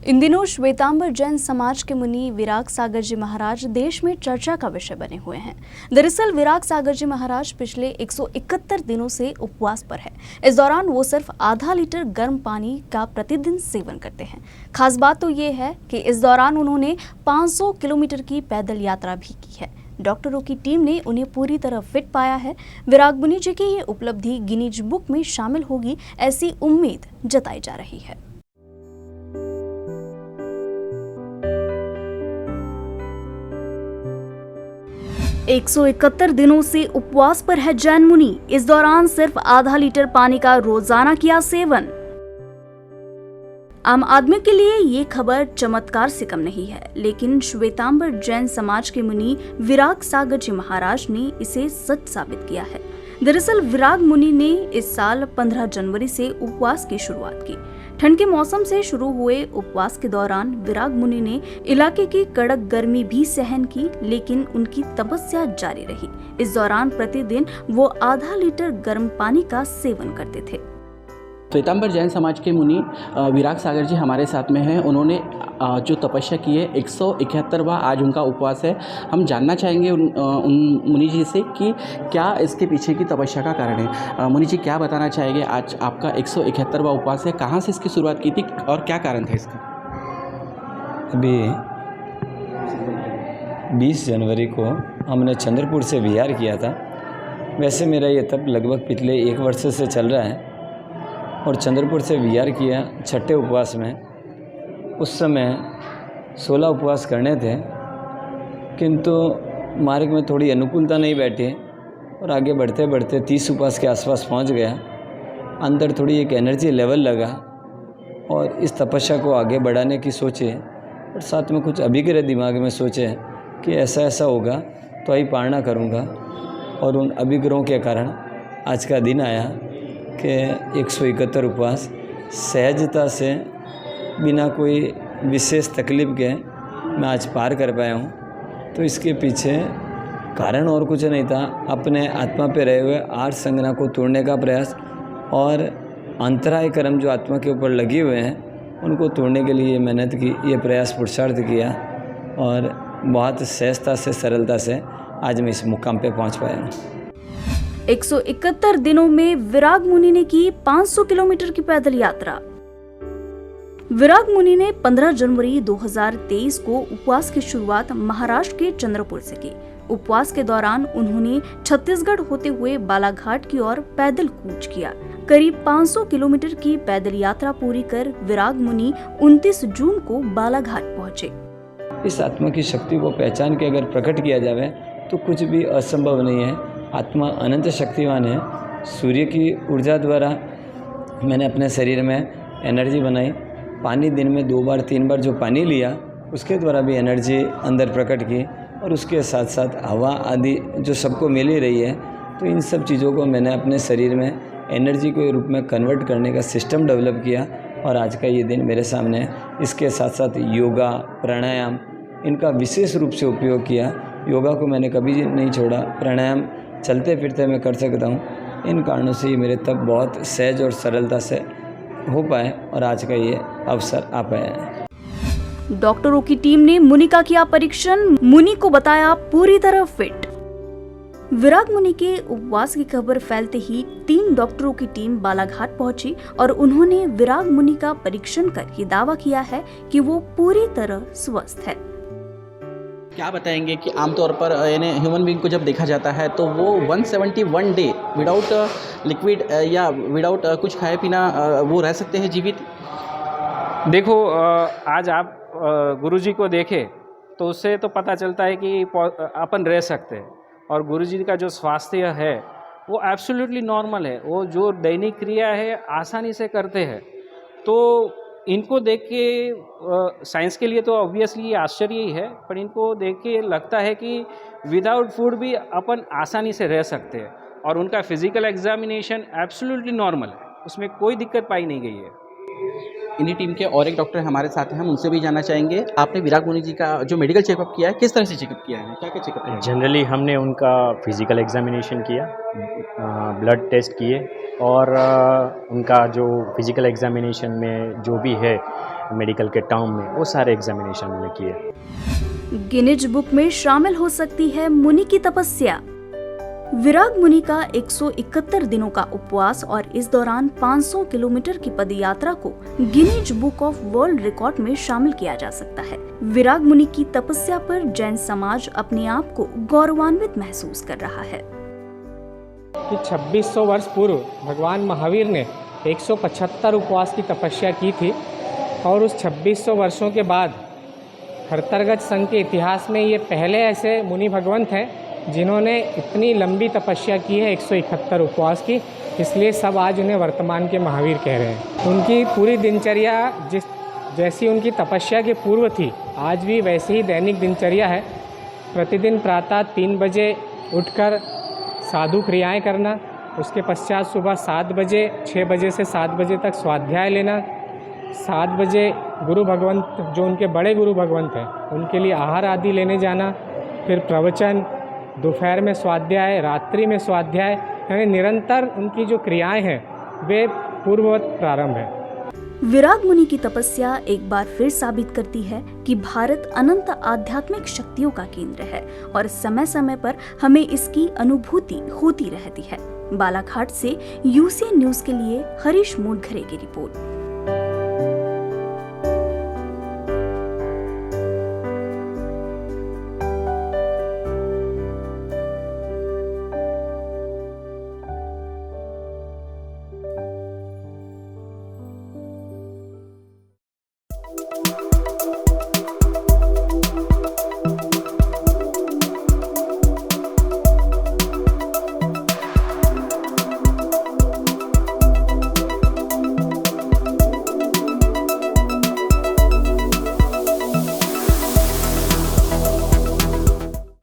इन दिनों श्वेतांबर जैन समाज के मुनि विराग सागर जी महाराज देश में चर्चा का विषय बने हुए हैं। दरअसल विराग सागर जी महाराज पिछले 171 दिनों से उपवास पर है। इस दौरान वो सिर्फ आधा लीटर गर्म पानी का प्रतिदिन सेवन करते हैं। खास बात तो ये है कि इस दौरान उन्होंने 500 किलोमीटर की पैदल यात्रा भी की है। डॉक्टरों की टीम ने उन्हें पूरी तरह फिट पाया है। विराग मुनि जी की ये उपलब्धि गिनीज बुक में शामिल होगी, ऐसी उम्मीद जताई जा रही है। एक 171 दिनों से उपवास पर है जैन मुनि। इस दौरान सिर्फ आधा लीटर पानी का रोजाना किया सेवन। आम आदमी के लिए ये खबर चमत्कार से कम नहीं है, लेकिन श्वेतांबर जैन समाज के मुनि विराग सागर जी महाराज ने इसे सच साबित किया है। दरअसल विराग मुनि ने इस साल 15 जनवरी से उपवास की शुरुआत की। ठंड के मौसम से शुरू हुए उपवास के दौरान विराग मुनि ने इलाके की कड़क गर्मी भी सहन की, लेकिन उनकी तपस्या जारी रही। इस दौरान प्रतिदिन वो आधा लीटर गर्म पानी का सेवन करते थे। श्वेतांबर जैन समाज के मुनि विराग सागर जी हमारे साथ में हैं। उन्होंने जो तपस्या की है 171वां आज उनका उपवास है। हम जानना चाहेंगे उन मुनि जी से कि क्या इसके पीछे की तपस्या का कारण है। मुनि जी क्या बताना चाहेंगे, आज आपका 171वां उपवास है, कहाँ से इसकी शुरुआत की थी और क्या कारण था इसका? अभी 20 जनवरी को हमने चंद्रपुर से विहार किया था। वैसे मेरा ये तप लगभग पिछले 1 वर्ष से चल रहा है और चंद्रपुर से विहार किया छठे उपवास में। उस समय 16 उपवास करने थे, किंतु मार्ग में थोड़ी अनुकूलता नहीं बैठी और आगे बढ़ते बढ़ते 30 उपवास के आसपास पहुंच गया। अंदर थोड़ी एक एनर्जी लेवल लगा और इस तपस्या को आगे बढ़ाने की सोचे और साथ में कुछ अभिग्रह दिमाग में सोचे कि ऐसा ऐसा होगा तो ही पालना करूँगा। और उन अभिग्रहों के कारण आज का दिन आया कि 171 उपवास सहजता से बिना कोई विशेष तकलीफ के मैं आज पार कर पाया हूँ। तो इसके पीछे कारण और कुछ नहीं था, अपने आत्मा पे रहे हुए आर्थ संज्ञा को तोड़ने का प्रयास और अंतराय कर्म जो आत्मा के ऊपर लगे हुए हैं उनको तोड़ने के लिए मेहनत की, ये प्रयास पुरुषार्थ किया और बहुत सहजता से सरलता से आज मैं इस मुकाम पे पहुँच पाया हूँ। 171 दिनों में विराग मुनि ने की 500 किलोमीटर की पैदल यात्रा। विराग मुनि ने 15 जनवरी 2023 को उपवास की शुरुआत महाराष्ट्र के चंद्रपुर से की। उपवास के दौरान उन्होंने छत्तीसगढ़ होते हुए बालाघाट की ओर पैदल कूच किया। करीब 500 किलोमीटर की पैदल यात्रा पूरी कर विराग मुनि 29 जून को बालाघाट पहुंचे। इस आत्मा की शक्ति को पहचान के अगर प्रकट किया जाए तो कुछ भी असंभव नहीं है। आत्मा अनंत शक्तिवान है। सूर्य की ऊर्जा द्वारा मैंने अपने शरीर में एनर्जी बनाई। पानी दिन में 2 बार 3 बार जो पानी लिया उसके द्वारा भी एनर्जी अंदर प्रकट की और उसके साथ साथ हवा आदि जो सबको मिल ही रही है। तो इन सब चीज़ों को मैंने अपने शरीर में एनर्जी के रूप में कन्वर्ट करने का सिस्टम डेवलप किया और आज का ये दिन मेरे सामने है। इसके साथ साथ योगा प्राणायाम इनका विशेष रूप से उपयोग किया। योगा को मैंने कभी नहीं छोड़ा, प्राणायाम चलते फिरते मैं कर सकता हूँ। इन कारणों से ये मेरे तब बहुत सहज और सरलता से हो पाए और आज का ये अवसर आ पाया है। डॉक्टरों की टीम ने मुनि का किया परीक्षण, मुनि को बताया पूरी तरह फिट। विराग मुनि के उपवास की खबर फैलते ही 3 डॉक्टरों की टीम बालाघाट पहुंची और उन्होंने विराग मुनि का परीक्षण कर ये दावा किया है कि वो पूरी तरह स्वस्थ है। क्या बताएंगे कि आमतौर पर यानी ह्यूमन बीइंग को जब देखा जाता है तो वो 171 डे विदाउट लिक्विड या विदाउट कुछ खाए पीना वो रह सकते हैं जीवित? देखो, आज आप गुरुजी को देखें तो उससे तो पता चलता है कि अपन रह सकते हैं और गुरुजी का जो स्वास्थ्य है वो एब्सोल्युटली नॉर्मल है। वो जो दैनिक क्रिया है आसानी से करते हैं। तो इनको देख के साइंस के लिए तो ऑब्वियसली आश्चर्य ही है, पर इनको देख के लगता है कि विदाउट फूड भी अपन आसानी से रह सकते हैं और उनका फिजिकल एग्जामिनेशन एब्सोल्युटली नॉर्मल है, उसमें कोई दिक्कत पाई नहीं गई है। इन्हीं टीम के और एक डॉक्टर हमारे साथ हैं, हम उनसे भी जानना चाहेंगे। आपने विराग मुनि जी का जो मेडिकल चेकअप किया है, किस तरह से चेकअप किया है, क्या क्या चेकअप किया? जनरली हमने उनका फिजिकल एग्जामिनेशन किया, ब्लड टेस्ट किए और उनका जो फिजिकल एग्जामिनेशन में जो भी है मेडिकल के टर्म में, वो सारे एग्जामिनेशन मैंने किए। गिनीज बुक में शामिल हो सकती है मुनि की तपस्या। विराग मुनि का 171 दिनों का उपवास और इस दौरान 500 किलोमीटर की पदयात्रा को Guinness book of world record में शामिल किया जा सकता है। विराग मुनि की तपस्या पर जैन समाज अपने आप को गौरवान्वित महसूस कर रहा है कि 2600 वर्ष पूर्व भगवान महावीर ने 175 उपवास की तपस्या की थी और उस 2600 वर्षों के बाद खरतरगज संघ के इतिहास में ये पहले ऐसे मुनि भगवंत हैं जिन्होंने इतनी लंबी तपस्या की है 171 उपवास की। इसलिए सब आज उन्हें वर्तमान के महावीर कह रहे हैं। उनकी पूरी दिनचर्या जैसी उनकी तपस्या के पूर्व थी, आज भी वैसे ही दैनिक दिनचर्या है। प्रतिदिन प्रातः 3 बजे उठकर साधु क्रियाएं करना, उसके पश्चात सुबह 7 बजे 6 बजे से 7 बजे तक स्वाध्याय लेना, 7 बजे गुरु भगवंत जो उनके बड़े गुरु भगवंत हैं उनके लिए आहार आदि लेने जाना, फिर प्रवचन, दोपहर में स्वाध्याय, रात्रि में स्वाध्याय, यानी निरंतर उनकी जो क्रियाएं हैं वे पूर्ववत प्रारंभ है। विराग मुनि की तपस्या एक बार फिर साबित करती है कि भारत अनंत आध्यात्मिक शक्तियों का केंद्र है और समय समय पर हमें इसकी अनुभूति होती रहती है। बालाघाट से यूसी न्यूज के लिए हरीश मोटघरे की रिपोर्ट।